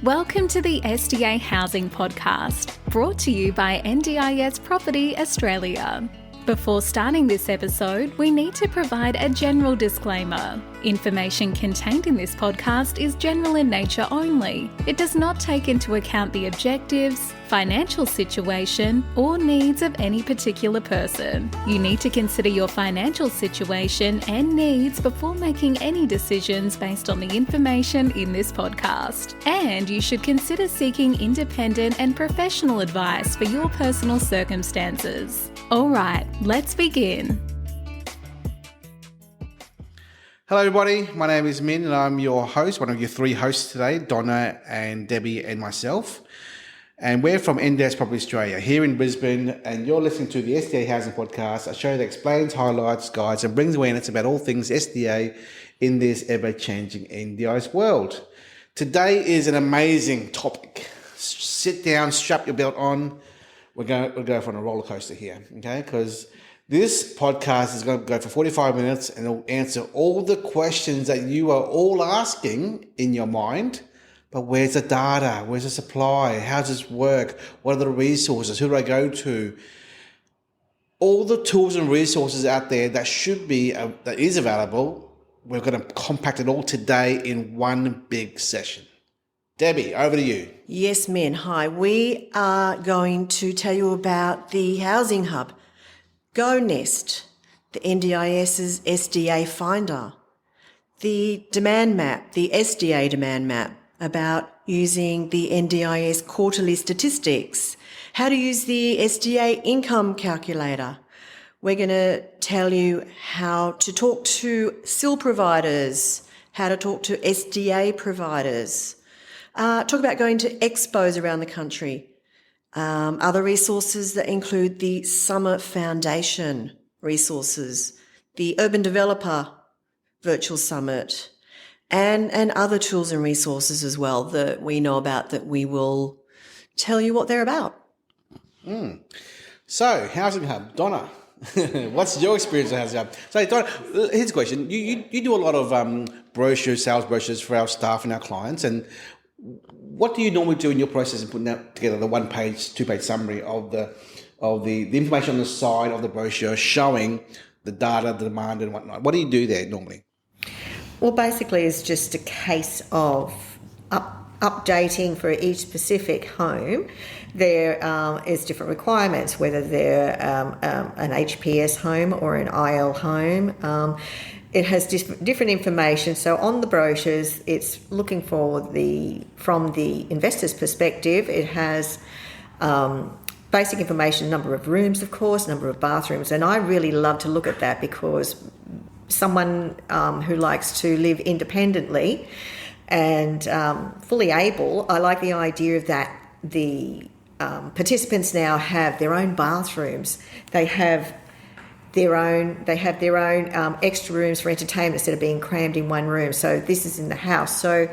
Welcome to the SDA Housing Podcast, brought to you by NDIS Property Australia. Before starting this episode, we need to provide a general disclaimer. Information contained in this podcast is general in nature only. It does not take into account the objectives, financial situation, or needs of any particular person. You need to consider your financial situation and needs before making any decisions based on the information in this podcast. And you should consider seeking independent and professional advice for your personal circumstances. All right, let's begin. Hello everybody, my name is Minh and I'm your host, one of your three hosts today, Donna and Debbie and myself. And we're from NDIS Property Australia here in Brisbane, and you're listening to the SDA Housing Podcast, a show that explains, highlights, guides and brings awareness about all things SDA in this ever-changing NDIS world. Today is an amazing topic. Sit down, strap your belt on. We're going to go on a roller coaster here, okay? Because this podcast is going to go for 45 minutes and it'll answer all the questions that you are all asking in your mind. But where's the data? Where's the supply? How does this work? What are the resources? Who do I go to? All the tools and resources out there that should be, that is available, we're going to compact it all today in one big session. Debbie, over to you. Yes, Minh. Hi. We are going to tell you about the Housing Hub, GoNest, the NDIS's SDA Finder, the Demand Map, the SDA Demand Map, about using the NDIS quarterly statistics, how to use the SDA income calculator. We're going to tell you how to talk to SIL providers, how to talk to SDA providers, talk about going to expos around the country. Other resources that include the Summer Foundation resources, the Urban Developer Virtual Summit, and other tools and resources as well that we know about that we will tell you what they're about. So, Housing Hub, Donna, what's your experience of Housing Hub? So, Donna, here's a question. You do a lot of brochures, sales brochures for our staff and our clients, and what do you normally do in your process in putting that together, the one-page, two-page summary of the information on the side of the brochure showing the data, the demand and whatnot? What do you do there normally? Well, basically it's just a case of updating for each specific home. There is different requirements, whether they're an HPS home or an IL home. It has different information. So on the brochures, it's looking for from the investor's perspective, it has basic information, number of rooms, of course, number of bathrooms. And I really love to look at that because someone who likes to live independently and fully able, I like the idea of that the participants now have their own bathrooms. They have their own extra rooms for entertainment instead of being crammed in one room. So this is in the house. So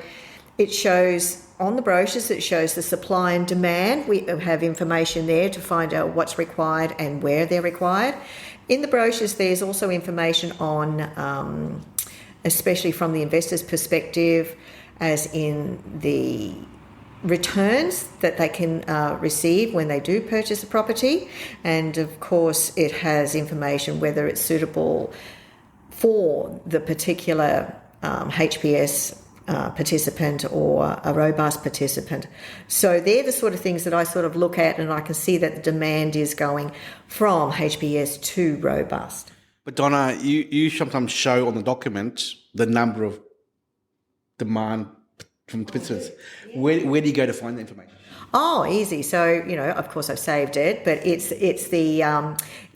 it shows on the brochures, it shows the supply and demand. We have information there to find out what's required and where they're required. In the brochures, there's also information on, especially from the investor's perspective, as in the returns that they can receive when they do purchase a property. And of course, it has information whether it's suitable for the particular HPS participant or a robust participant. So they're the sort of things that I sort of look at, and I can see that the demand is going from HPS to robust. But Donna, you sometimes show on the document the number of demand from participants. Where do you go to find the information? Oh, easy. So, of course I've saved it, but it's the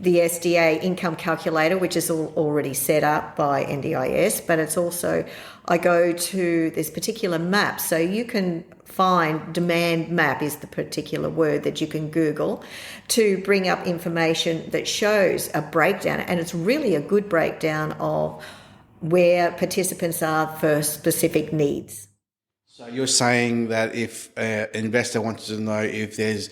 SDA income calculator, which is already set up by NDIS, but it's also, I go to this particular map. So you can find demand map is the particular word that you can Google to bring up information that shows a breakdown. And it's really a good breakdown of where participants are for specific needs. So you're saying that if an investor wants to know if there's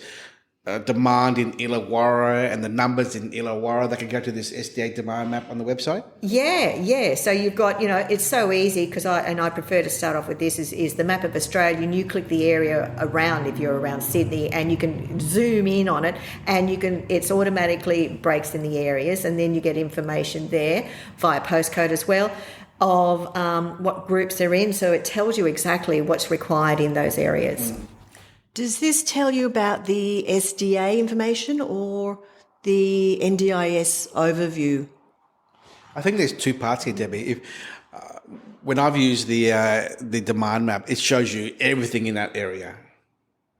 demand in Illawarra and the numbers in Illawarra, they can go to this SDA demand map on the website? Yeah. So you've got, it's so easy because I prefer to start off with this is the map of Australia, and you click the area around if you're around Sydney, and you can zoom in on it, and it's automatically breaks in the areas, and then you get information there via postcode as well of what groups they're in. So it tells you exactly what's required in those areas. Does this tell you about the SDA information or the NDIS overview? I think there's two parts here, Debbie. When I've used the demand map, it shows you everything in that area,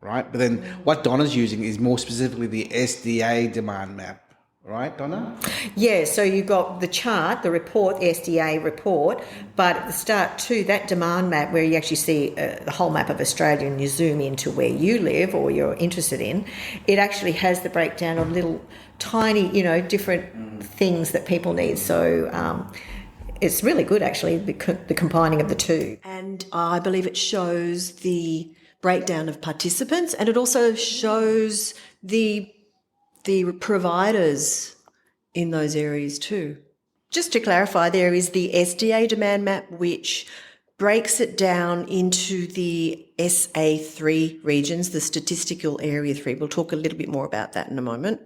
right? But then what Donna's using is more specifically the SDA demand map, right, Donna? Yeah, so you've got the chart, the report, the SDA report, but at the start too, that demand map where you actually see the whole map of Australia and you zoom into where you live or you're interested in, it actually has the breakdown of little tiny, different things that people need. So it's really good actually, the combining of the two. And I believe it shows the breakdown of participants, and it also shows the providers in those areas too. Just to clarify, there is the SDA demand map, which breaks it down into the SA3 regions, the statistical area 3. We'll talk a little bit more about that in a moment.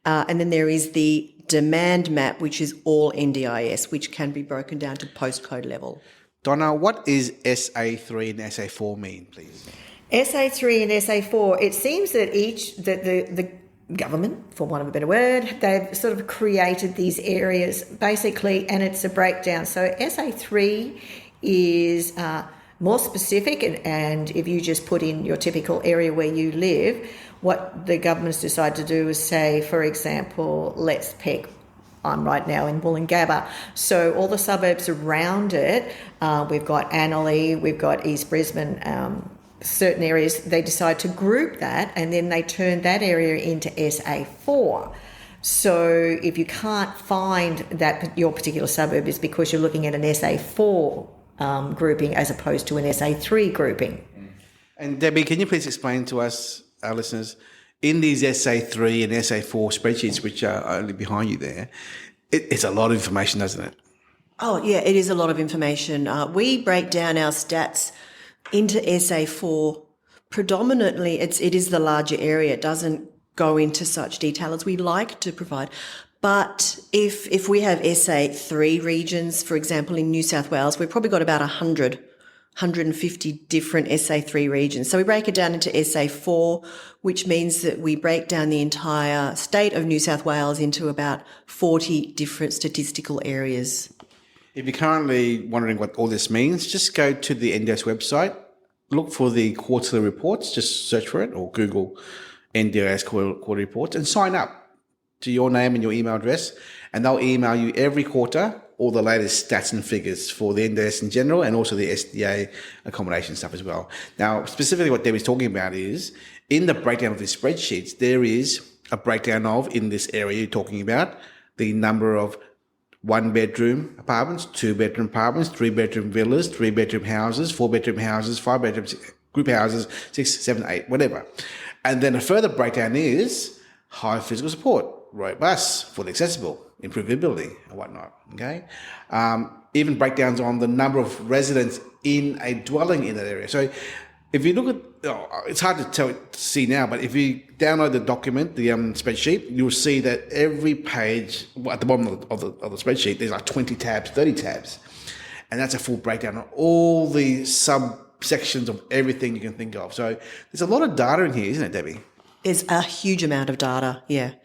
And then there is the demand map, which is all NDIS, which can be broken down to postcode level. Donna, what is SA3 and SA4 mean, please? SA3 and SA4, it seems that the government, for want of a better word, they've sort of created these areas basically, and it's a breakdown. So SA3 is more specific, and if you just put in your typical area where you live, what the government's decided to do is say, for example, let's pick, I'm right now in Wollongabba, so all the suburbs around it, we've got analyse, we've got East Brisbane, certain areas, they decide to group that, and then they turn that area into SA4. So if you can't find that your particular suburb is because you're looking at an SA4 grouping as opposed to an SA3 grouping. And Debbie, can you please explain to us, our listeners, in these SA3 and SA4 spreadsheets, which are only behind you there, it's a lot of information, doesn't it? Oh, yeah, it is a lot of information. We break down our stats into SA4. Predominantly, it is the larger area. It doesn't go into such detail as we like to provide. But if we have SA3 regions, for example, in New South Wales, we've probably got about 150 different SA3 regions. So we break it down into SA4, which means that we break down the entire state of New South Wales into about 40 different statistical areas. If you're currently wondering what all this means, just go to the NDIS website, look for the quarterly reports, just search for it, or Google NDIS quarterly reports, and sign up to your name and your email address, and they'll email you every quarter all the latest stats and figures for the NDIS in general, and also the SDA accommodation stuff as well. Now, specifically what Debbie's talking about is, in the breakdown of these spreadsheets, there is a breakdown of, in this area you're talking about, the number of 1-bedroom apartments, 2-bedroom apartments, 3-bedroom villas, 3-bedroom houses, 4-bedroom houses, 5-bedroom group houses, 6, 7, 8, whatever. And then a further breakdown is high physical support, robust, fully accessible, improvability, and whatnot. Okay, even breakdowns on the number of residents in a dwelling in that area. So, if you look at, it's hard to see now, but if you download the document, the spreadsheet, you'll see that every page at the bottom of the spreadsheet, there's like 20 tabs, 30 tabs, and that's a full breakdown of all the subsections of everything you can think of. So there's a lot of data in here, isn't it, Debbie? There's a huge amount of data, yeah.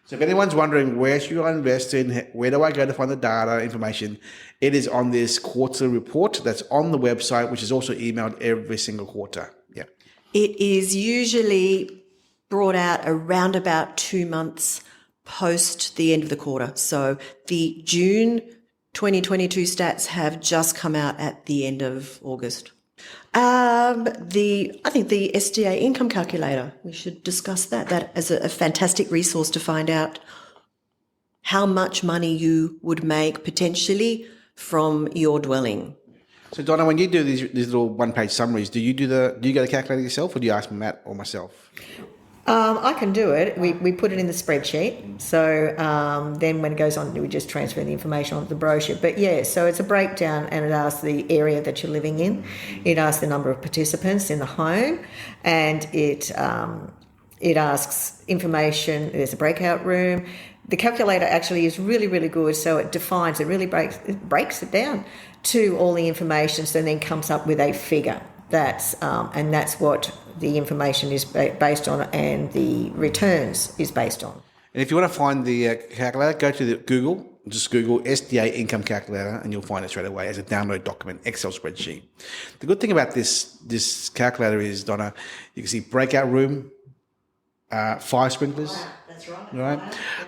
So if anyone's wondering where should I invest in, where do I go to find the data information, it is on this quarterly report that's on the website, which is also emailed every single quarter. Yeah. It is usually brought out around about 2 months post the end of the quarter. So the June 2022 stats have just come out at the end of August. I think the SDA income calculator, we should discuss that as a fantastic resource to find out how much money you would make potentially from your dwelling. So Donna, when you do these little one-page summaries, do you get the calculator yourself, or do you ask Matt or myself? I can do it. We put it in the spreadsheet. So then when it goes on, we just transfer the information onto the brochure. But yeah, so it's a breakdown, and it asks the area that you're living in. It asks the number of participants in the home, and it asks information. There's a breakout room. The calculator actually is really, really good. So it defines, it really breaks it down to all the information, so then comes up with a figure. That's what the information is based on, and the returns is based on. And if you want to find the calculator, go to Google, just Google SDA income calculator, and you'll find it straight away as a download document, Excel spreadsheet. The good thing about this calculator is, Donna, you can see breakout room, fire sprinklers. That's right.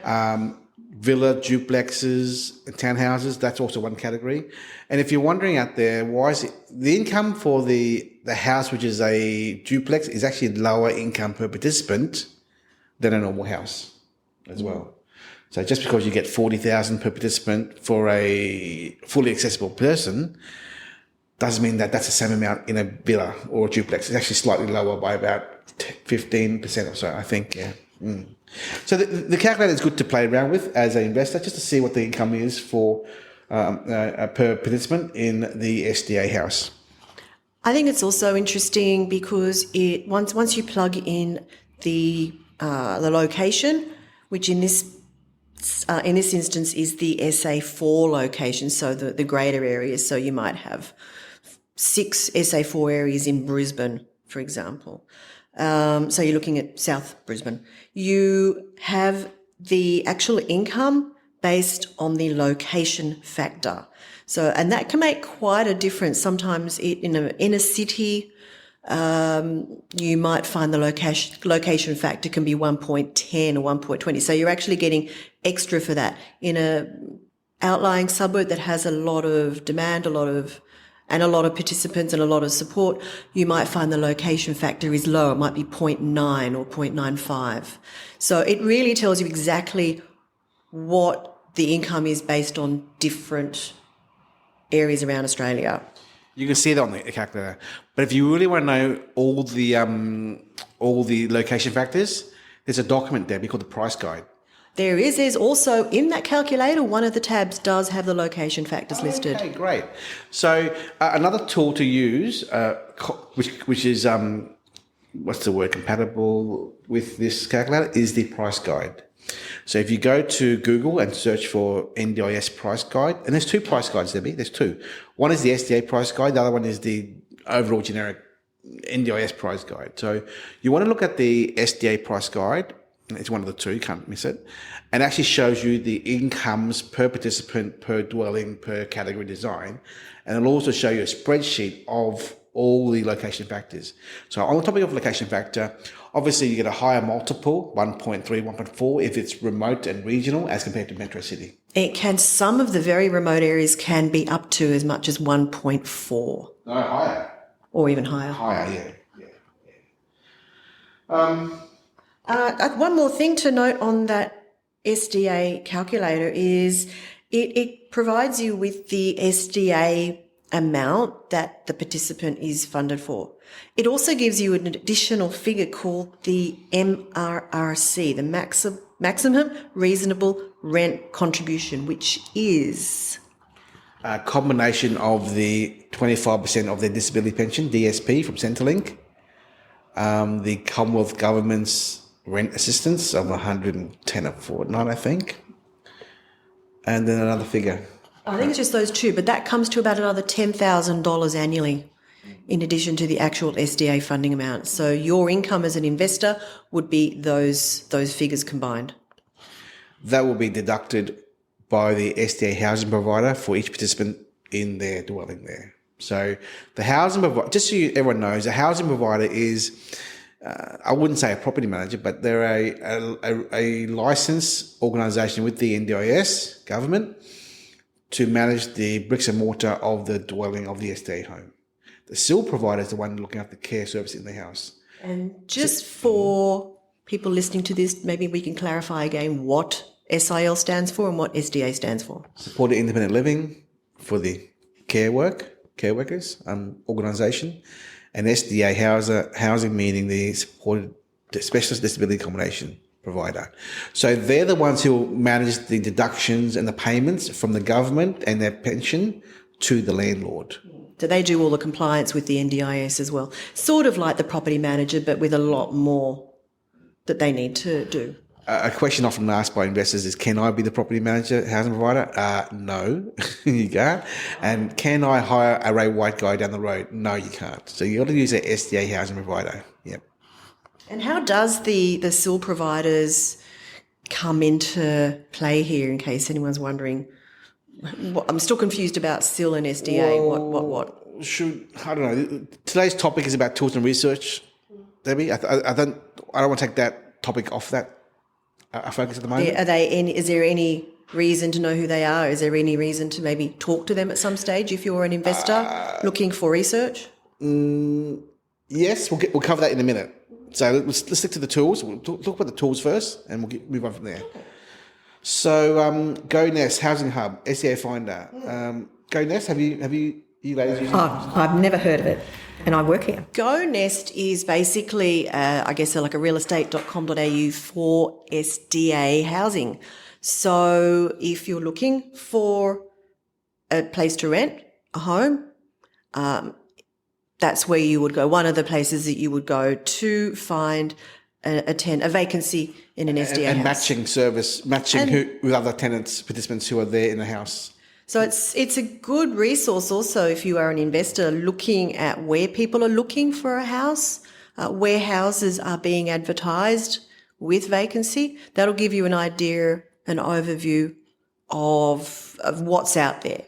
Right. Villa, duplexes, townhouses, that's also one category. And if you're wondering out there, why is it the income for the house, which is a duplex, is actually lower income per participant than a normal house as well. So just because you get $40,000 per participant for a fully accessible person doesn't mean that that's the same amount in a villa or a duplex. It's actually slightly lower by about 15% or so, I think. Yeah. So the calculator is good to play around with as an investor, just to see what the income is for per participant in the SDA house. I think it's also interesting because once you plug in the location, which in this instance is the SA4 location, so the greater areas. So you might have 6 SA4 areas in Brisbane, for example. So you're looking at South Brisbane. You have the actual income based on the location factor. So, and that can make quite a difference. Sometimes in a city, you might find the location factor can be 1.10 or 1.20. So you're actually getting extra for that. In a outlying suburb that has a lot of demand, a lot of participants and a lot of support, you might find the location factor is low. It might be 0.9 or 0.95. So it really tells you exactly what the income is based on different areas around Australia. You can see that on the calculator. But if you really want to know all the location factors, there's a document there called the price guide. There's also in that calculator, one of the tabs does have the location factors listed. Okay, great. So another tool to use, which is, what's the word, compatible with this calculator, is the price guide. So if you go to Google and search for NDIS price guide, and there's 2 price guides, Debbie, there's 2. One is the SDA price guide, the other one is the overall generic NDIS price guide. So you want to look at the SDA price guide. It's one of the 2, you can't miss it. And actually shows you the incomes per participant, per dwelling, per category design. And it'll also show you a spreadsheet of all the location factors. So on the topic of location factor, obviously you get a higher multiple, 1.3, 1.4, if it's remote and regional as compared to metro city. Some of the very remote areas can be up to as much as 1.4. No, higher. Or even higher. Higher, yeah. One more thing to note on that SDA calculator is it provides you with the SDA amount that the participant is funded for. It also gives you an additional figure called the MRRC, the maximum reasonable rent contribution, which is a combination of the 25% of their disability pension, DSP, from Centrelink, the Commonwealth Government's rent assistance of 110 a fortnight, I think, and then another figure. I think it's just those 2, but that comes to about another $10,000 annually in addition to the actual SDA funding amount. So your income as an investor would be those figures combined. That will be deducted by the SDA housing provider for each participant in their dwelling there. So the housing provider, just so everyone knows, a housing provider is, I wouldn't say a property manager, but they're a licensed organisation with the NDIS government to manage the bricks and mortar of the dwelling of the SDA home. The SIL provider is the one looking after the care service in the house. And just for people listening to this, maybe we can clarify again what SIL stands for and what SDA stands for. Supported independent living for the care organisation, and SDA housing meaning the supported specialist disability accommodation provider. So they're the ones who manage the deductions and the payments from the government and their pension to the landlord. So they do all the compliance with the NDIS as well. Sort of like the property manager, but with a lot more that they need to do. A question often asked by investors is, can I be the property manager, housing provider? No, you can't. And can I hire a Ray White guy down the road? No, you can't. So you've got to use an SDA housing provider. Yep. And how does the SIL providers come into play here, in case anyone's wondering? I'm still confused about SIL and SDA. Well, what? I don't know. Today's topic is about tools and research, Debbie. I don't want to take that topic off that focus at the moment. Is there any reason to know who they are? Is there any reason to maybe talk to them at some stage if you're an investor looking for research? Yes, we'll cover that in a minute. So let's stick to the tools. We'll talk about the tools first, and we'll move on from there. So GoNest, Housing Hub, SEA Finder. GoNest, have you ladies used it? I've never heard of it, and I work here. GoNest is basically, I guess, like a realestate.com.au for SDA housing. So if you're looking for a place to rent, a home, that's where you would go. One of the places that you would go to find a vacancy in an SDA and house. matching with other participants who are there in the house. So it's a good resource also if you are an investor looking at where people are looking for a house, where houses are being advertised with vacancy. That'll give you an idea, an overview of what's out there.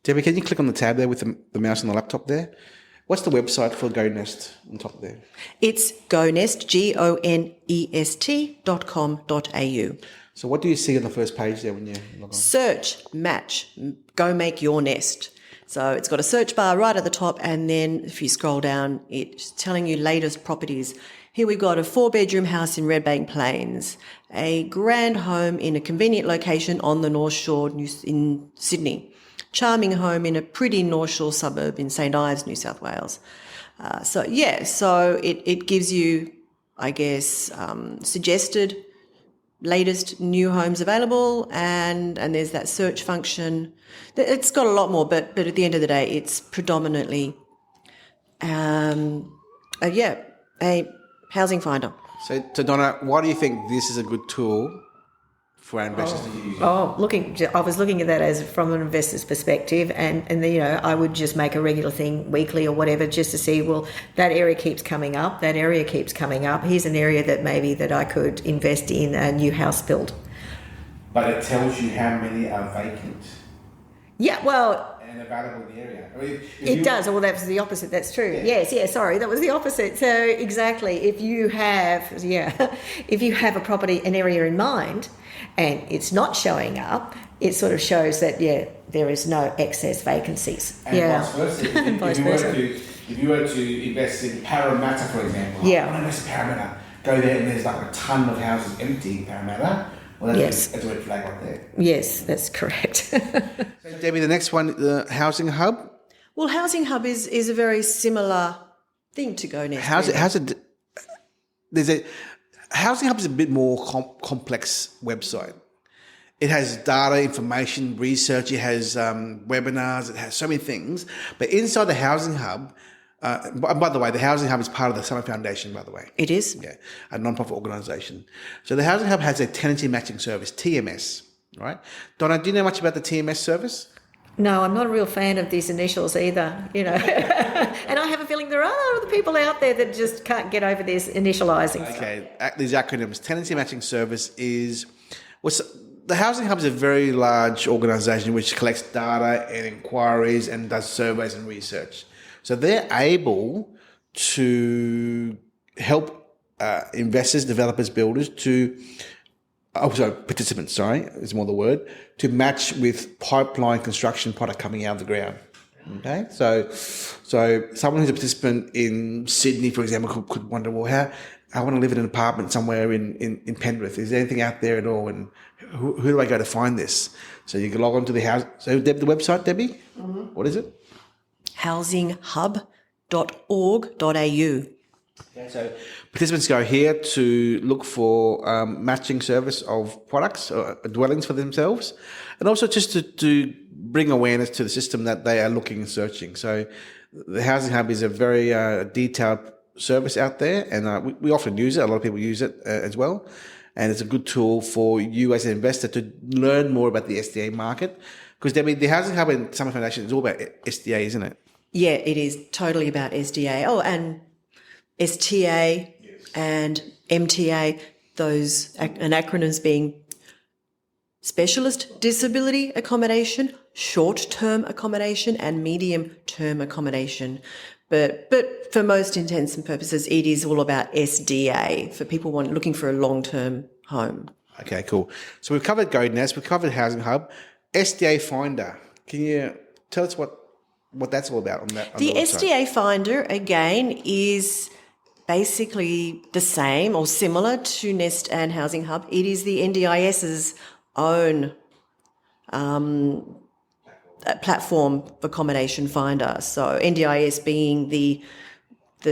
Debbie, can you click on the tab there with the mouse on the laptop there? What's the website for GoNest on top there? It's GoNest, GONEST.com.au. So what do you see on the first page there when you log on? Search, match, go make your nest. So it's got a search bar right at the top, and then if you scroll down, it's telling you latest properties. Here we've got a 4-bedroom house in Redbank Plains, a grand home in a convenient location on the North Shore in Sydney, charming home in a pretty North Shore suburb in St Ives, New South Wales. So it gives you, I guess, suggested latest new homes available, and there's that search function. It's got a lot more, but at the end of the day, it's predominantly a housing finder. So Donna, why do you think this is a good tool for our investors to use? I was looking at that as from an investor's perspective, and I would just make a regular thing weekly or whatever, just to see, well, that area keeps coming up, here's an area that I could invest in a new house build. But it tells you how many are vacant. Yeah, well, and available in the area. It does. Well, that's the opposite. That's true. Yeah. Yes. Sorry, that was the opposite. So exactly, if you have a property, an area in mind, and it's not showing up, it sort of shows that there is no excess vacancies. And vice versa. If you were to invest in Parramatta, for example, I want to invest in Parramatta, go there and there's like a ton of houses empty in Parramatta. Well, that's a red flag right there. Yes, that's correct. So, Debbie, the next one, the Housing Hub. Well, Housing Hub is a very similar thing to GoNest. Housing Hub is a bit more complex website. It has data, information, research. It has webinars. It has so many things. But inside the Housing Hub, by the way, the Housing Hub is part of the Summer Foundation, by the way. It is? Yeah, a non-profit organisation. So the Housing Hub has a tenancy matching service, TMS, right? Donna, do you know much about the TMS service? No, I'm not a real fan of these initials either, And I have a feeling there are other people out there that just can't get over this initialising stuff. Okay, these acronyms. Tenancy matching service is... The Housing Hub is a very large organisation which collects data and inquiries and does surveys and research. So they're able to help investors, developers, builders participants, is more the word, to match with pipeline construction product coming out of the ground. Okay, so someone who's a participant in Sydney, for example, could wonder, well, I want to live in an apartment somewhere in Penrith. Is there anything out there at all? And who do I go to find this? So you can log on to the house. So the website, Debbie, What is it? housinghub.org.au. Okay, so participants go here to look for matching service of products or dwellings for themselves, and also just to bring awareness to the system that they are looking and searching. So the Housing Hub is a very detailed service out there, and we often use it. A lot of people use it as well, and it's a good tool for you as an investor to learn more about the SDA market. Because the Housing Hub and Summer Foundation is all about SDA, isn't it? Yeah, it is totally about SDA. Oh, and STA and MTA, those acronyms being specialist disability accommodation, short-term accommodation, and medium-term accommodation. But for most intents and purposes, it is all about SDA for people looking for a long-term home. Okay, cool. So we've covered GoNest, we've covered Housing Hub, SDA Finder. Can you tell us what that's all about on that? The website? SDA Finder, again, is basically the same or similar to Nest and Housing Hub. It is the NDIS's own platform for accommodation finder. So NDIS being the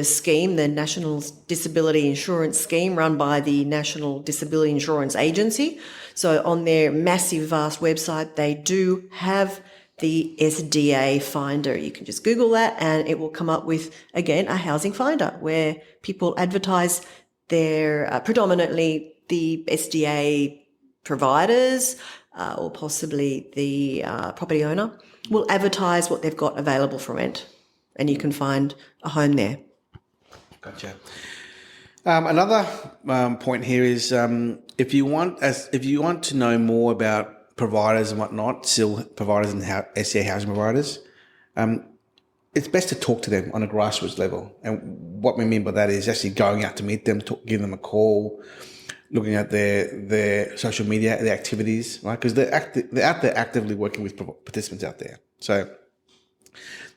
scheme, the National Disability Insurance Scheme run by the National Disability Insurance Agency. So on their massive, vast website, they do have the SDA Finder. You can just Google that and it will come up with, again, a housing finder where people advertise their predominantly the SDA providers or possibly the property owner will advertise what they've got available for rent, and you can find a home there. Gotcha. Another point here is if you want to know more about providers and whatnot, still providers and SDA housing providers, it's best to talk to them on a grassroots level. And what we mean by that is actually going out to meet them, giving them a call, looking at their social media, their activities, right? Because they're out there actively working with participants out there. So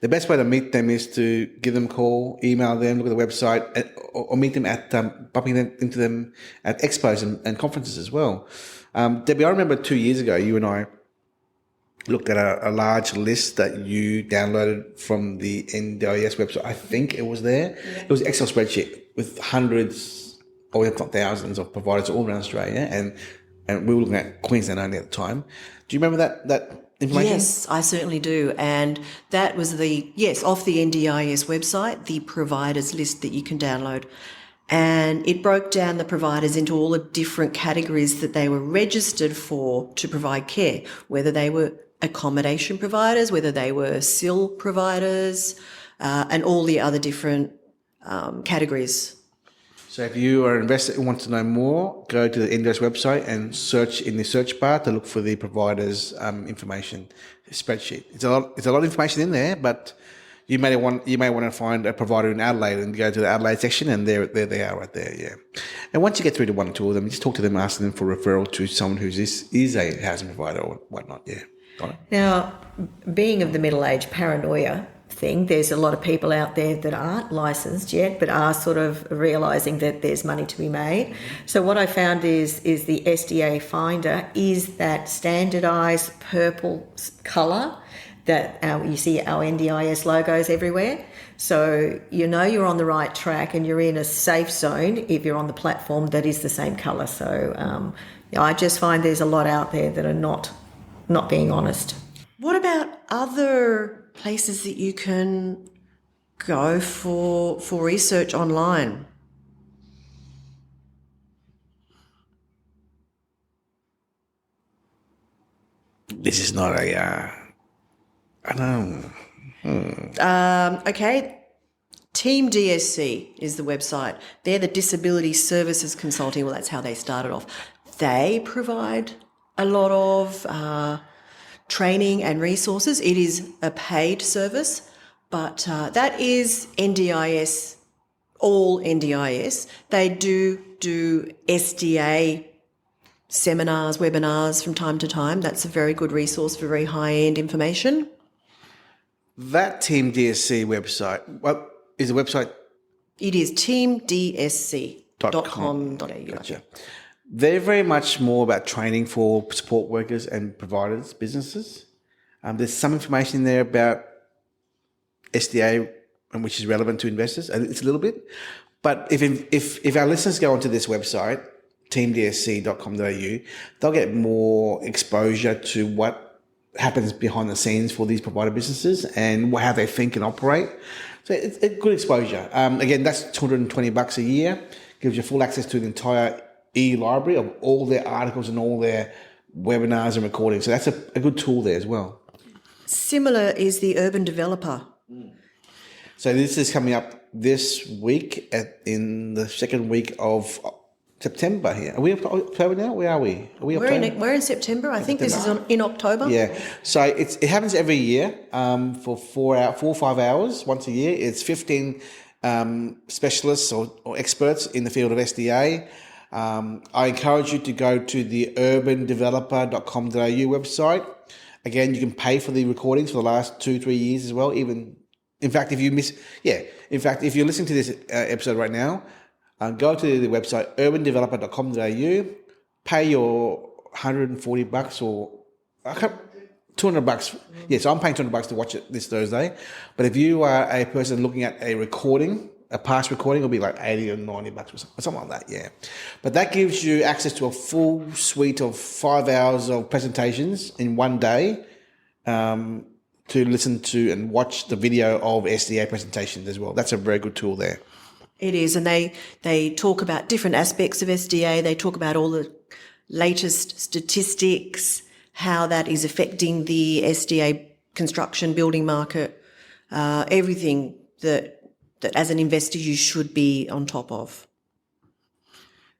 the best way to meet them is to give them a call, email them, look at the website, or meet them at bumping into them at expos and conferences as well. Debbie, I remember 2 years ago, you and I looked at a large list that you downloaded from the NDIS website. I think it was there. Yeah. It was an Excel spreadsheet with hundreds, or if not thousands, of providers all around Australia, and we were looking at Queensland only at the time. Do you remember that information? Yes, I certainly do. And that was off the NDIS website, the providers list that you can download. And it broke down the providers into all the different categories that they were registered for to provide care, whether they were accommodation providers, whether they were SIL providers, and all the other different categories. So if you are an investor who wants to know more, go to the NDIS website and search in the search bar to look for the provider's information spreadsheet. It's a lot of information in there, but you may want to find a provider in Adelaide and go to the Adelaide section, and there they are right there. Yeah, and once you get through to one or two of them, just talk to them, ask them for referral to someone who is a housing provider or whatnot. Yeah, Donna? Now, being of the middle-age paranoia thing, there's a lot of people out there that aren't licensed yet, but are sort of realising that there's money to be made. So what I found is the SDA Finder is that standardised purple colour that you see our NDIS logos everywhere. So you know you're on the right track and you're in a safe zone if you're on the platform that is the same colour. So I just find there's a lot out there that are not being honest. What about other places that you can go for research online? This is not I don't know. Okay. Team DSC is the website. They're the Disability Services Consulting. Well, that's how they started off. They provide a lot of training and resources. It is a paid service, but that is NDIS, all NDIS. They do SDA seminars, webinars from time to time. That's a very good resource for very high-end information. That Team DSC website, what is the website? It is teamdsc.com.au. Gotcha. They're very much more about training for support workers and providers, businesses. There's some information there about SDA and which is relevant to investors. And it's a little bit, but if our listeners go onto this website, teamdsc.com.au, they'll get more exposure to what happens behind the scenes for these provider businesses and how they think and operate. So it's a good exposure. Again, that's $220 a year. Gives you full access to the entire e-library of all their articles and all their webinars and recordings. So that's a good tool there as well. Similar is the urban developer. So this is coming up this week in the second week of September here. Are we October now? Where are we? We're in September. I think this is in October. Yeah. So it happens every year for 4 or 5 hours once a year. It's 15 specialists or experts in the field of SDA. I encourage you to go to the urbandeveloper.com.au website. Again, you can pay for the recordings for the last 2-3 years as well. In fact, if you're listening to this episode right now, go to the website urbandeveloper.com.au, pay your $140 or $200. Yeah, so I'm paying $200 to watch it this Thursday. But if you are a person looking at a recording, a past recording, it'll be like $80 or $90 or something like that. Yeah, but that gives you access to a full suite of 5 hours of presentations in one day. To listen to and watch the video of SDA presentations as well. That's a very good tool there. It is, and they talk about different aspects of SDA. They talk about all the latest statistics, how that is affecting the SDA construction building market, everything that as an investor you should be on top of.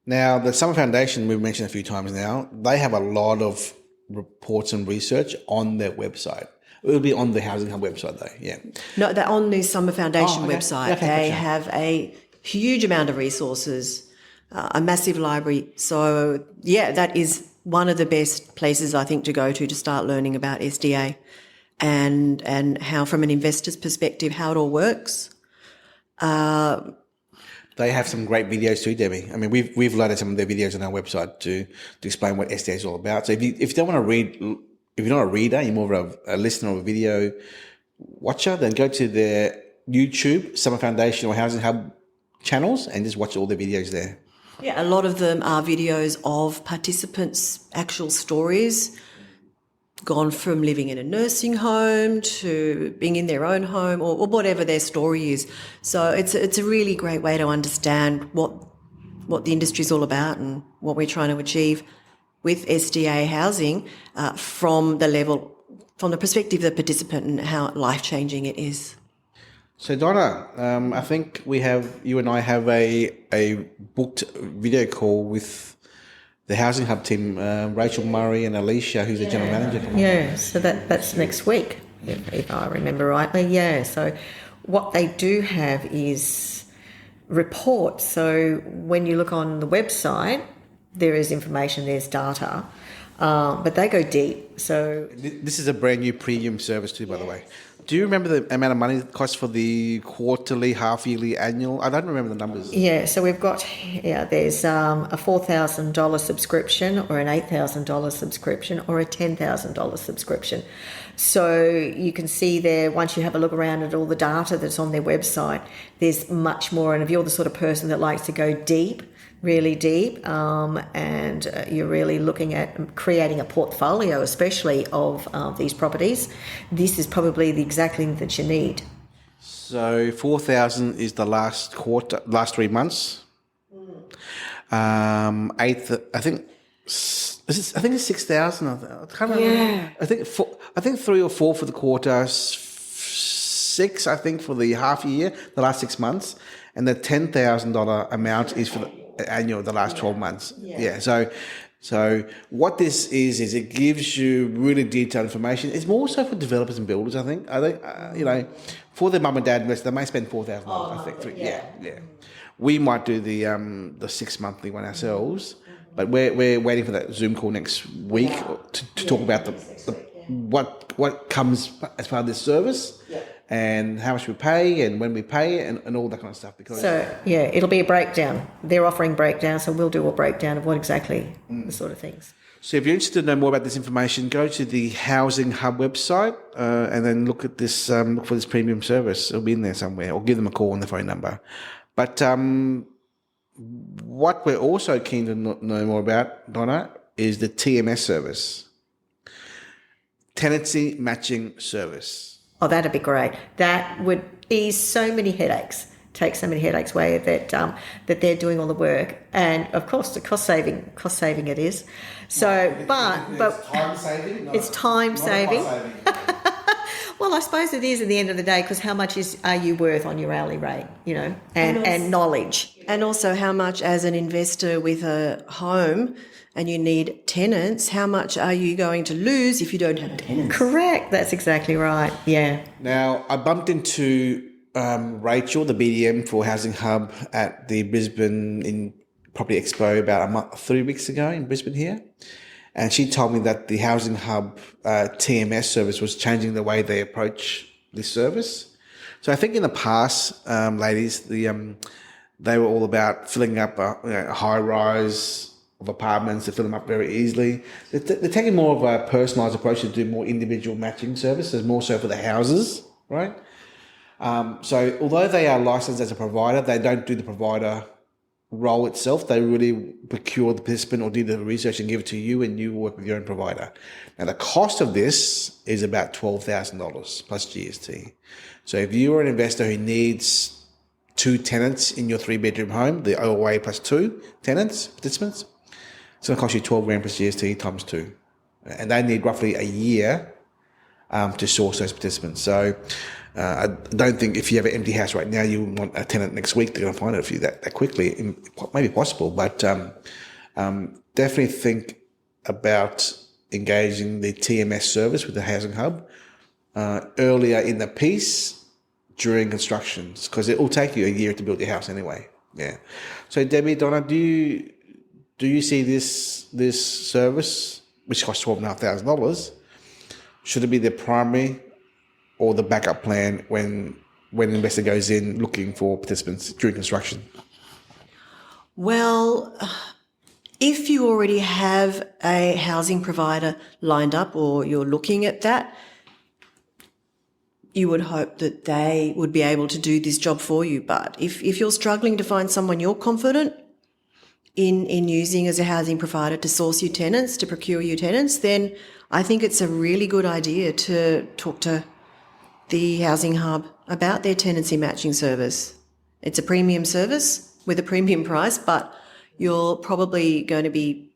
Now, the Summer Foundation, we've mentioned a few times now, they have a lot of reports and research on their website. It will be on the Housing Hub website though, yeah. No, they're on the Summer Foundation website. Okay, they gotcha. have a huge amount of resources, a massive library. So, yeah, that is one of the best places I think to go to start learning about SDA and how, from an investor's perspective, how it all works. They have some great videos too, Debbie. I mean, we've loaded some of their videos on our website to explain what SDA is all about. So if you don't want to read, if you're not a reader, you're more of a listener or a video watcher, then go to their YouTube, Summer Foundation or Housing Hub channels and just watch all the videos there. Yeah, a lot of them are videos of participants' actual stories, gone from living in a nursing home to being in their own home or whatever their story is. So it's a really great way to understand what the industry is all about and what we're trying to achieve with SDA housing from the perspective of the participant and how life-changing it is. So Donna, I think you and I have a booked video call with the Housing Hub team, Rachel Murray and Alicia, who's the general manager. Yeah, so that's next week, if I remember rightly. Yeah, so what they do have is reports. So when you look on the website, there is information, there's data, but they go deep. So this is a brand new premium service too, by the way. Do you remember the amount of money it costs for the quarterly, half-yearly, annual? I don't remember the numbers. Yeah, so we've got, there's a $4,000 subscription or an $8,000 subscription or a $10,000 subscription. So you can see there, once you have a look around at all the data that's on their website, there's much more. And if you're the sort of person that likes to go deep, really deep, and you're really looking at creating a portfolio, especially of these properties, this is probably the exact thing that you need. So 4,000 is the last 3 months. I think it's 6,000. I can't remember. Yeah. I think 3 or 4 for the quarter, 6 I think for the half year, the last 6 months, and the $10,000 amount is for the annual, the last 12 months. Yeah. So what this is it gives you really detailed information. It's more so for developers and builders, I think. For the mum and dad investor, they may spend $4,000. I think. Yeah. We might do the 6 monthly one ourselves, but we're waiting for that Zoom call next week to talk about what comes as part of this service. And how much we pay and when we pay and all that kind of stuff. It'll be a breakdown. They're offering breakdown, so we'll do a breakdown of what exactly the sort of things. So if you're interested to know more about this information, go to the Housing Hub website and then look at this. Look for this premium service. It'll be in there somewhere, or give them a call on the phone number. But what we're also keen to know more about, Donna, is the TMS service, tenancy matching service. Oh, that'd be great. That would ease so many headaches, take so many headaches away that that they're doing all the work, and of course the cost saving it is. So, but it's time saving. It's time saving. Well, I suppose it is at the end of the day, because how much are you worth on your hourly rate, you know, and knowledge. And also how much, as an investor with a home and you need tenants, how much are you going to lose if you don't have tenants? Correct. That's exactly right. Yeah. Now, I bumped into Rachel, the BDM for Housing Hub at the Brisbane Property Expo about 3 weeks ago in Brisbane here. And she told me that the Housing Hub TMS service was changing the way they approach this service. So I think in the past, ladies, they were all about filling up a high rise of apartments to fill them up very easily. They're taking more of a personalised approach to do more individual matching services, more so for the houses, right? So although they are licensed as a provider, they don't do the provider role itself. They really procure the participant or do the research and give it to you, and you work with your own provider. Now the cost of this is about $12,000 plus GST. So if you are an investor who needs 2 tenants in your 3-bedroom home, the OOA plus 2 participants, it's going to cost you $12,000 plus GST times 2. And they need roughly a year to source those participants. So I don't think if you have an empty house right now, you want a tenant next week, they're going to find it for you that quickly. It may be possible, but definitely think about engaging the TMS service with the Housing Hub earlier in the piece during constructions, because it will take you a year to build your house anyway. Yeah. So Debbie, Donna, do you see this service, which costs $12,500, should it be the primary or the backup plan when an investor goes in looking for participants during construction? Well, if you already have a housing provider lined up or you're looking at that, you would hope that they would be able to do this job for you. But if you're struggling to find someone you're confident in using as a housing provider to source you tenants, to procure you tenants, then I think it's a really good idea to talk to the Housing Hub about their tenancy matching service. It's a premium service with a premium price, but you're probably going to be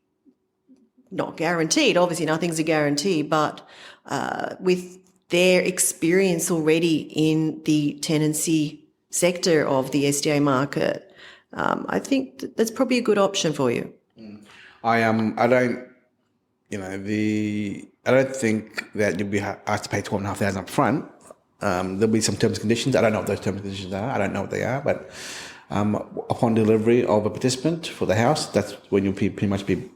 not guaranteed. Obviously, nothing's a guarantee, but with their experience already in the tenancy sector of the SDA market, I think that's probably a good option for you. I don't think that you'll be asked to pay $12,500 up front. There'll be some terms and conditions. I don't know what those terms and conditions are. I don't know what they are, but upon delivery of a participant for the house, that's when you'll pretty much be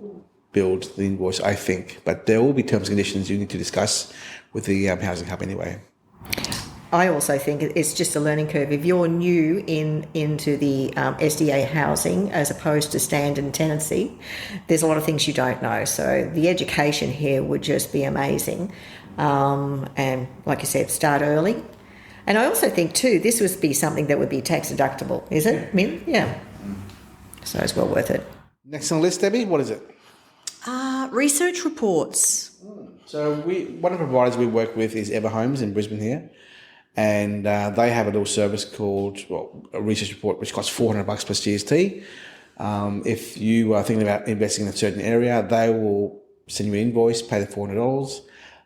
billed the invoice, I think. But there will be terms and conditions you need to discuss with the Housing Hub anyway. I also think it's just a learning curve. If you're new into the SDA housing as opposed to standard tenancy, there's a lot of things you don't know. So the education here would just be amazing. And like you said, start early. And I also think too, this would be something that would be tax deductible, is it, Minh? Yeah. So it's well worth it. Next on the list, Debbie, what is it? Research reports. So one of the providers we work with is Ever Homes in Brisbane here. And they have a little service called a research report, which costs $400 plus GST. If you are thinking about investing in a certain area, they will send you an invoice, pay the $400.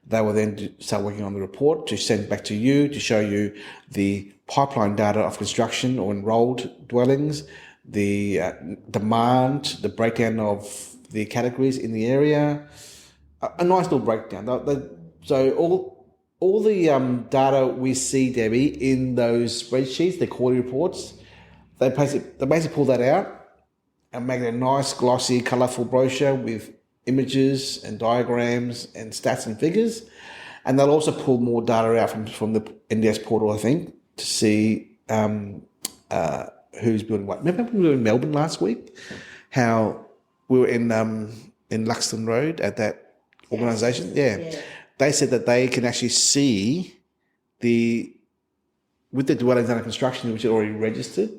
They will then start working on the report to send back to you to show you the pipeline data of construction or enrolled dwellings, the demand, the breakdown of the categories in the area, a nice little breakdown. So all the data we see, Debbie, in those spreadsheets, the quarterly reports, they basically pull that out and make it a nice, glossy, colourful brochure with images and diagrams and stats and figures. And they'll also pull more data out from the NDIS portal, I think, to see who's building what. Remember we were in Melbourne last week? How we were in in Luxton Road at that organisation. Yeah. They said that they can actually see with the dwellings under construction, which are already registered,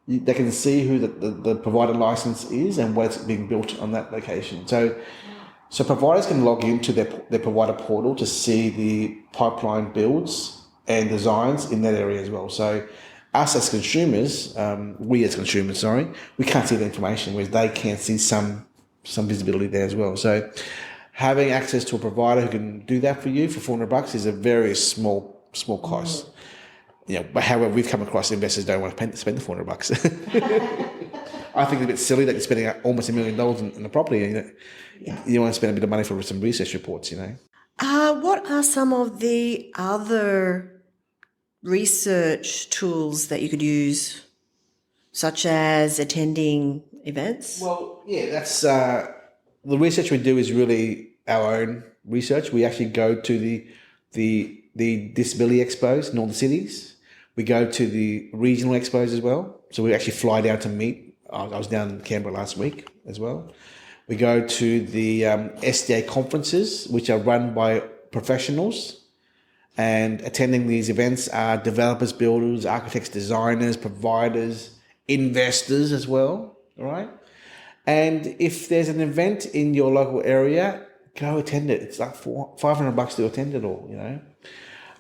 they can see who the provider license is and what's being built on that location. So providers can log into their provider portal to see the pipeline builds and designs in that area as well. So us as consumers, we can't see the information, whereas they can see some visibility there as well. So having access to a provider who can do that for you for $400 is a very small cost. But however, we've come across investors don't want to spend the $400. I think it's a bit silly that you're spending almost $1 million in a property. You want to spend a bit of money for some research reports, What are some of the other research tools that you could use, such as attending events? Well, yeah, that's the research we do is really our own research. We actually go to the disability expos in all the cities. We go to the regional expos as well. So we actually fly down to meet. I was down in Canberra last week as well. We go to the SDA conferences, which are run by professionals. And attending these events are developers, builders, architects, designers, providers, investors as well. All right. And if there's an event in your local area, go attend it. It's like $500 to attend it all,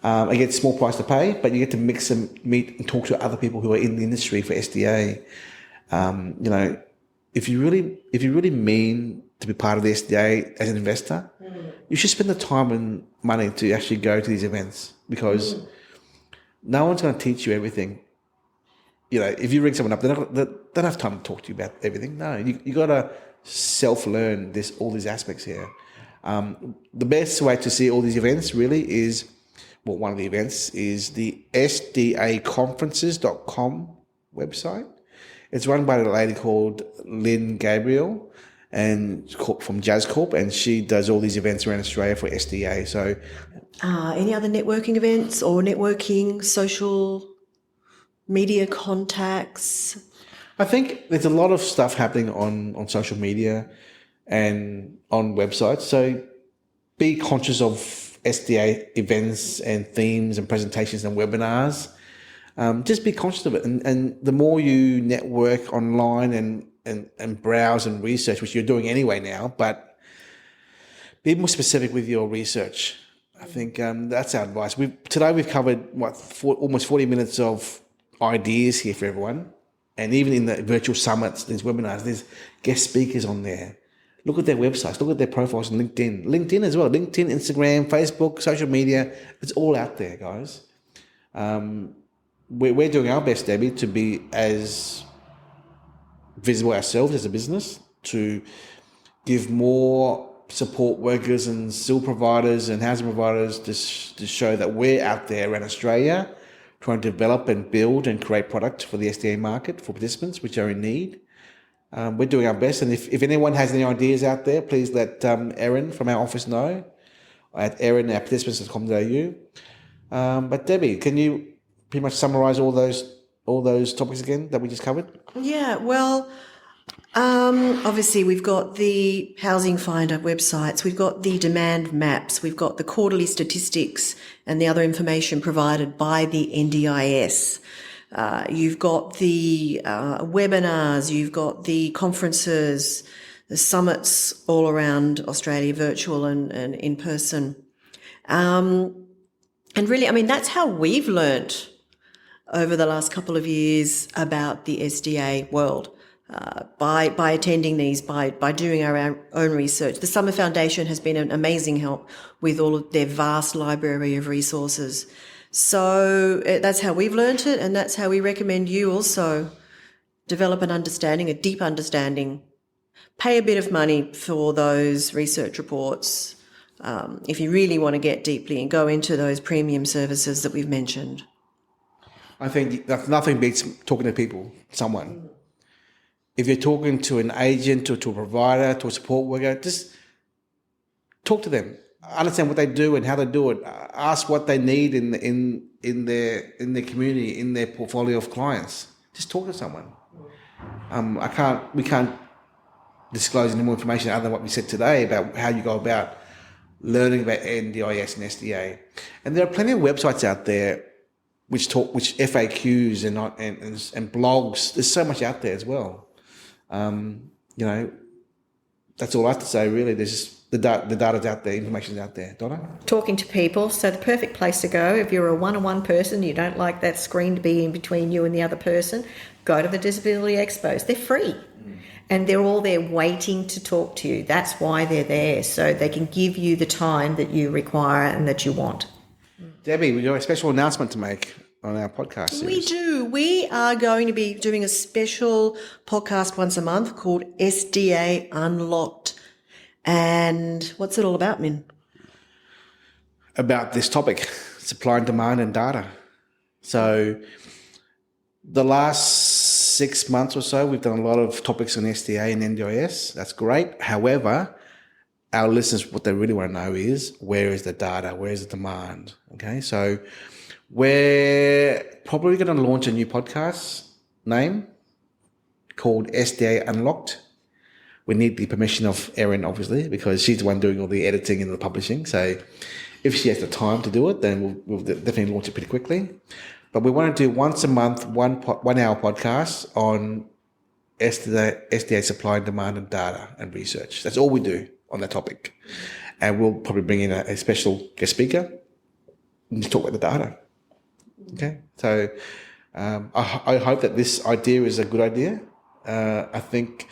I get a small price to pay, but you get to mix and meet and talk to other people who are in the industry for SDA. If you really mean to be part of the SDA as an investor, you should spend the time and money to actually go to these events, because no one's going to teach you everything. If you ring someone up, they don't have time to talk to you about everything. No, you got to self-learn all these aspects here. The best way to see all these events really is, one of the events is the SDAconferences.com website. It's run by a lady called Lynn Gabriel and from Jazz Corp, and she does all these events around Australia for SDA. So, any other networking events or networking social media contacts? I think there's a lot of stuff happening on social media and on websites. So be conscious of SDA events and themes and presentations and webinars. Just be conscious of it. And the more you network online and browse and research, which you're doing anyway now, but be more specific with your research. I think that's our advice. Today we've covered almost 40 minutes of ideas here for everyone. And even in the virtual summits, these webinars, there's guest speakers on there. Look at their websites. Look at their profiles on LinkedIn. LinkedIn as well. LinkedIn, Instagram, Facebook, social media. It's all out there, guys. We're doing our best, Debbie, to be as visible ourselves as a business, to give more support workers and civil providers and housing providers to show that we're out there around Australia trying to develop and build and create product for the SDA market for participants which are in need. We're doing our best, and if anyone has any ideas out there, please let Erin from our office know at erin@participants.com.au. But Debbie, can you pretty much summarise all those topics again that we just covered? Yeah, well, obviously we've got the Housing Finder websites, we've got the demand maps, we've got the quarterly statistics and the other information provided by the NDIS. You've got the webinars, you've got the conferences, the summits all around Australia, virtual and in person. And really, that's how we've learnt over the last couple of years about the SDA world, by attending these, by doing our own research. The Summer Foundation has been an amazing help with all of their vast library of resources. So that's how we've learnt it, and that's how we recommend you also develop an understanding, a deep understanding. Pay a bit of money for those research reports if you really want to get deeply and go into those premium services that we've mentioned. I think that nothing beats talking to people, someone. If you're talking to an agent or to a provider, to a support worker, just talk to them. Understand what they do and how they do it. Ask what they need in their community, in their portfolio of clients. Just talk to someone. We can't disclosing any more information other than what we said today about how you go about learning about NDIS and SDA. And there are plenty of websites out there which FAQs and blogs. There's so much out there as well. That's all I have to say, really. There's just the data's out there, information's out there. Donna? Talking to people. So the perfect place to go, if you're a one-on-one person, you don't like that screen to be in between you and the other person, go to the Disability Expos. They're free. And they're all there waiting to talk to you. That's why they're there, so they can give you the time that you require and that you want. Debbie, we have a special announcement to make on our podcast series. We do. We are going to be doing a special podcast once a month called SDA Unlocked. And what's it all about, Minh? About this topic, supply and demand and data. So the last 6 months or so, we've done a lot of topics on SDA and NDIS. That's great. However, our listeners, what they really want to know is, where is the data? Where is the demand? Okay, so we're probably going to launch a new podcast name called SDA Unlocked. We need the permission of Erin, obviously, because she's the one doing all the editing and the publishing. So if she has the time to do it, then we'll definitely launch it pretty quickly. But we want to do once a month, 1 hour podcast on SDA supply and demand and data and research. That's all we do on that topic. And we'll probably bring in a special guest speaker and just talk about the data. Okay. So I hope that this idea is a good idea. I think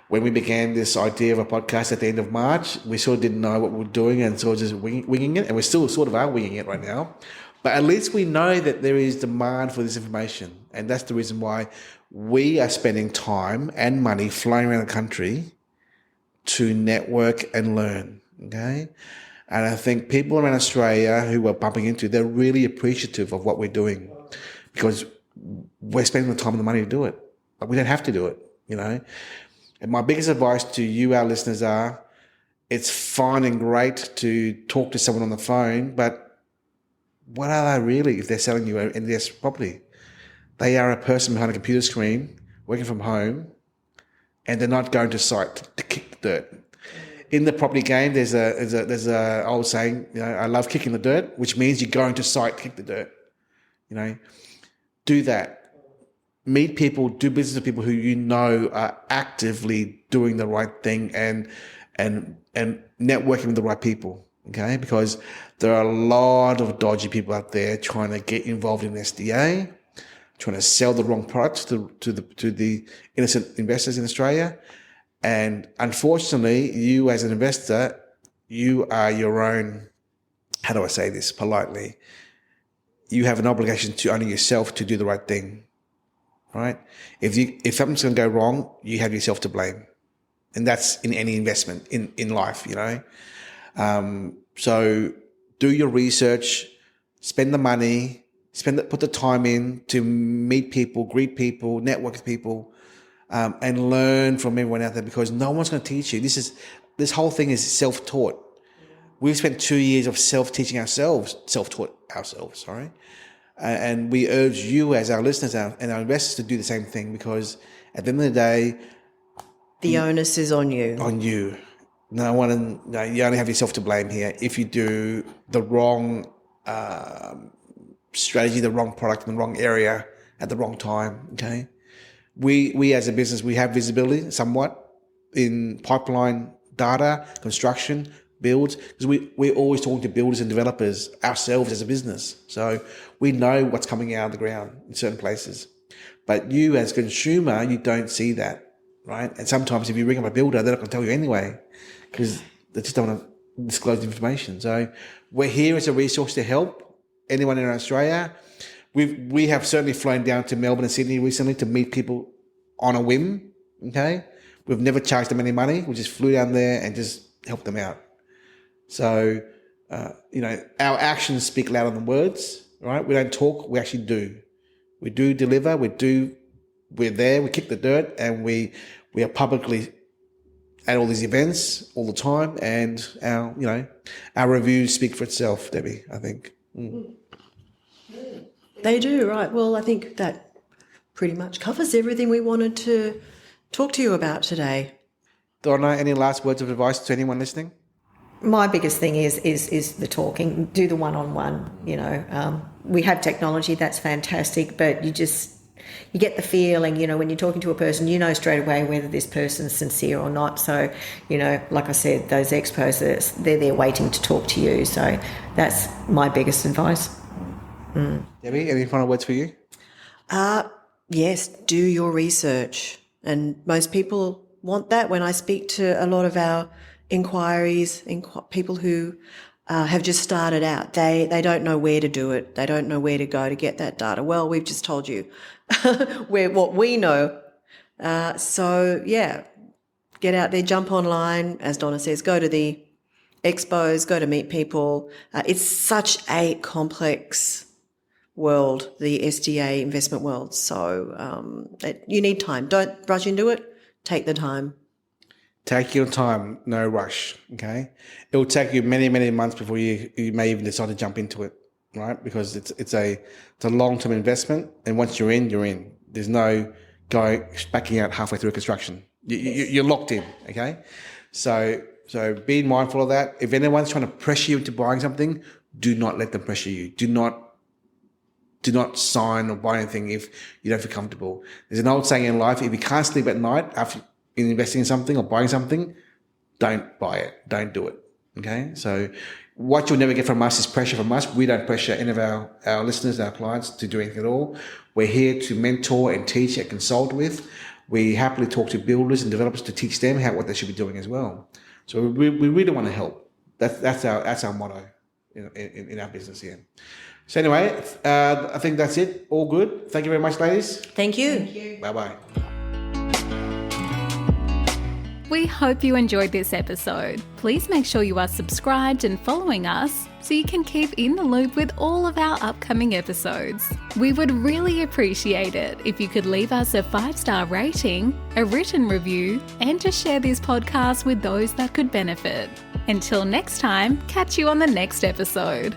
when we began this idea of a podcast at the end of March, we sort of didn't know what we were doing and sort of just winging it. And we still sort of are winging it right now. But at least we know that there is demand for this information. And that's the reason why we are spending time and money flying around the country to network and learn. Okay. And I think people around Australia who we're bumping into, they're really appreciative of what we're doing because we're spending the time and the money to do it. But we don't have to do it, And my biggest advice to you, our listeners, are it's fine and great to talk to someone on the phone, but what are they really if they're selling you an NDS property? They are a person behind a computer screen working from home, and they're not going to site to kick the dirt. In the property game, there's a old saying, I love kicking the dirt, which means you're going to site to kick the dirt. Do that. Meet people, do business with people who are actively doing the right thing and networking with the right people. Okay, because there are a lot of dodgy people out there trying to get involved in SDA, trying to sell the wrong products to the innocent investors in Australia. And unfortunately, you as an investor, you are your own, how do I say this politely? You have an obligation to only yourself to do the right thing, right? If something's going to go wrong, you have yourself to blame. And that's in any investment in life, So do your research, spend the money, put the time in to meet people, greet people, network with people, and learn from everyone out there because no one's going to teach you. This whole thing is self-taught. We've spent 2 years of self-taught ourselves, sorry. And we urge you as our listeners and our investors to do the same thing because at the end of the day, the onus is on you. On you. You only have yourself to blame here if you do the wrong strategy, the wrong product in the wrong area at the wrong time, okay? We as a business, we have visibility somewhat in pipeline data, construction, builds, because we're always talking to builders and developers ourselves as a business. So we know what's coming out of the ground in certain places. But you as a consumer, you don't see that, right? And sometimes if you ring up a builder, they're not going to tell you anyway because they just don't want to disclose the information. So we're here as a resource to help anyone in Australia. We have certainly flown down to Melbourne and Sydney recently to meet people on a whim, okay? We've never charged them any money. We just flew down there and just helped them out. So, our actions speak louder than words, right? We don't talk, we actually do. We do deliver, we're there, we kick the dirt, and we are publicly at all these events all the time, and our reviews speak for itself, Debbie, I think. They do, right. Well, I think that pretty much covers everything we wanted to talk to you about today. Donna, any last words of advice to anyone listening? My biggest thing is the talking. Do the one-on-one. We have technology, that's fantastic, but you get the feeling, when you're talking to a person, straight away whether this person's sincere or not. So, like I said, those expos, they're there waiting to talk to you. So that's my biggest advice. Debbie, any final words for you? Yes, do your research. And most people want that. When I speak to a lot of our inquiries, people who have just started out, they don't know where to do it. They don't know where to go to get that data. Well, we've just told you what we know. So, yeah, get out there, jump online, as Donna says, go to the expos, go to meet people. It's such a complex world, the SDA investment world. So you need time. Don't rush into it. Take the time. Take your time, no rush, okay? It will take you many, many months before you may even decide to jump into it, right? Because it's a long-term investment, and once you're in, you're in. There's no backing out halfway through construction. You're locked in, okay? So be mindful of that. If anyone's trying to pressure you into buying something, do not let them pressure you. Do not sign or buy anything if you don't feel comfortable. There's an old saying in life, if you can't sleep at night after investing in something or buying something, don't buy it. Don't do it. Okay? So what you'll never get from us is pressure from us. We don't pressure any of our listeners, our clients to do anything at all. We're here to mentor and teach and consult with. We happily talk to builders and developers to teach them what they should be doing as well. So we really want to help. That's our motto in our business here. So anyway, I think that's it. All good. Thank you very much, ladies. Thank you. Bye-bye. We hope you enjoyed this episode. Please make sure you are subscribed and following us so you can keep in the loop with all of our upcoming episodes. We would really appreciate it if you could leave us a 5-star rating, a written review, and to share this podcast with those that could benefit. Until next time, catch you on the next episode.